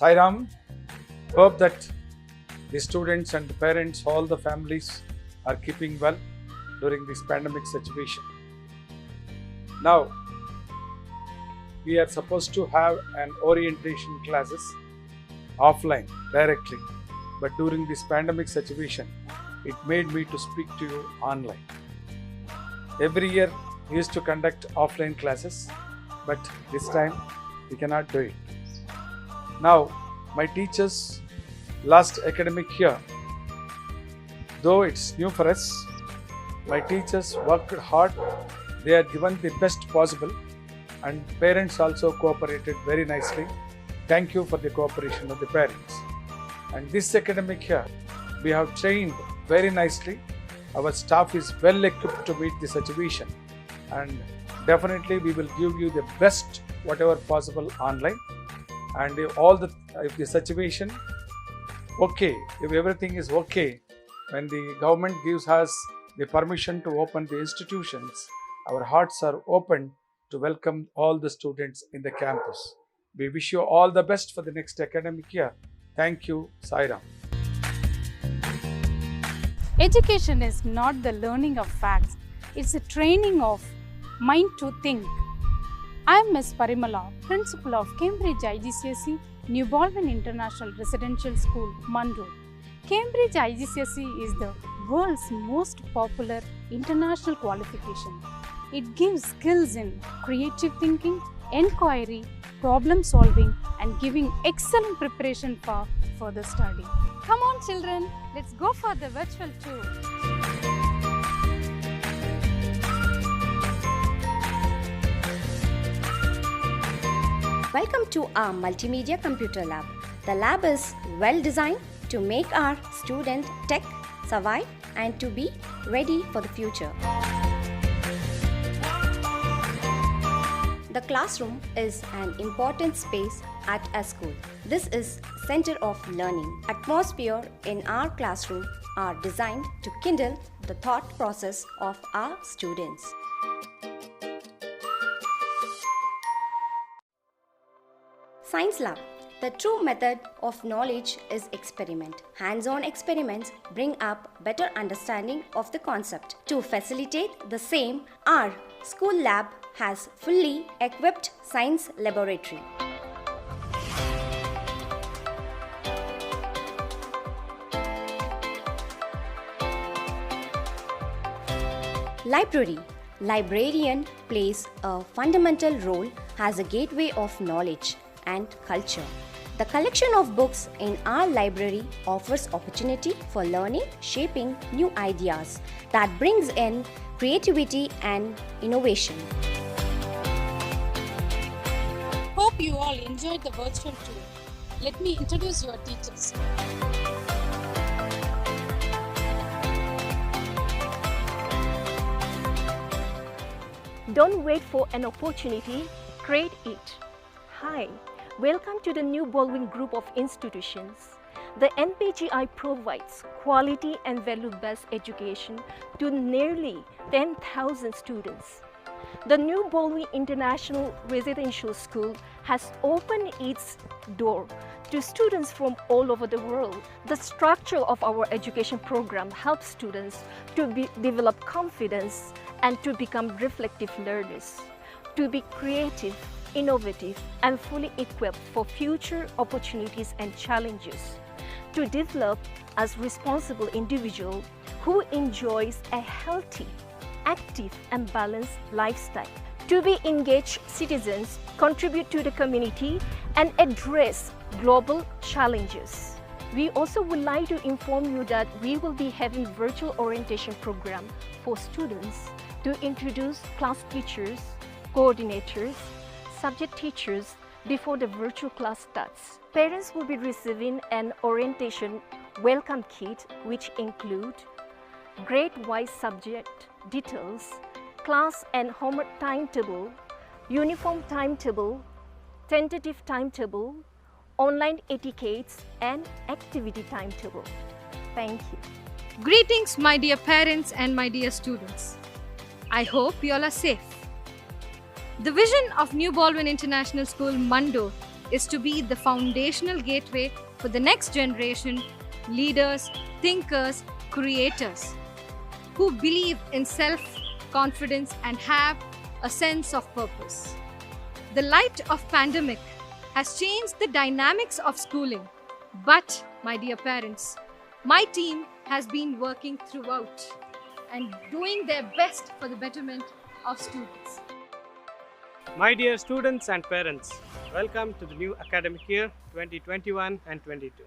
Sai Ram, hope that the students and the parents, all the families are keeping well during this pandemic situation. Now, we are supposed to have an orientation classes offline directly, but during this pandemic situation, it made me to speak to you online. Every year we used to conduct offline classes, but this time we cannot do it. Now, my teachers last academic year, though it's new for us, my teachers worked hard. They are given the best possible, and parents also cooperated very nicely. Thank you for the cooperation of the parents. And this academic year, we have trained very nicely. Our staff is well equipped to meet the situation, and definitely we will give you the best whatever possible online. And if the situation okay, if everything is okay, when the government gives us the permission to open the institutions, our hearts are open to welcome all the students in the campus. We wish you all the best for the next academic year. Thank you, Sai Ram. Education is not the learning of facts, it's a training of mind to think. I am Ms. Parimala, Principal of Cambridge IGCSE New Baldwin International Residential School, Mandu. Cambridge IGCSE is the world's most popular international qualification. It gives skills in creative thinking, inquiry, problem solving, and giving excellent preparation for further study. Come on children, let's go for the virtual tour. Welcome to our Multimedia Computer Lab. The lab is well designed to make our student tech survive and to be ready for the future. The classroom is an important space at a school. This is center of learning. Atmosphere in our classroom are designed to kindle the thought process of our students. Science Lab. The true method of knowledge is experiment. Hands-on experiments bring up better understanding of the concept. To facilitate the same, our school lab has fully equipped science laboratory. Library. Librarian plays a fundamental role as a gateway of knowledge and culture. The collection of books in our library offers opportunity for learning, shaping new ideas that brings in creativity and innovation. Hope you all enjoyed the virtual tour. Let me introduce your teachers. Don't wait for an opportunity, create it. Hi, welcome to the New Baldwin Group of Institutions. The NPGI provides quality and value-based education to nearly 10,000 students. The New Baldwin International Residential School has opened its door to students from all over the world. The structure of our education program helps students to develop confidence and to become reflective learners, to be creative, innovative, and fully equipped for future opportunities and challenges, to develop as responsible individual who enjoys a healthy, active, and balanced lifestyle, to be engaged citizens, contribute to the community, and address global challenges. We also would like to inform you that we will be having virtual orientation program for students to introduce class teachers, coordinators, subject teachers before the virtual class starts. Parents will be receiving an orientation welcome kit which include grade-wise subject details, class and homework timetable, uniform timetable, tentative timetable, online etiquettes, and activity timetable. Thank you. Greetings, my dear parents and my dear students. I hope you all are safe. The vision of New Baldwin International School, Mando, is to be the foundational gateway for the next generation leaders, thinkers, creators who believe in self-confidence and have a sense of purpose. The light of pandemic has changed the dynamics of schooling, but my dear parents, my team has been working throughout and doing their best for the betterment of students. My dear students and parents, welcome to the new academic year 2021 and 22.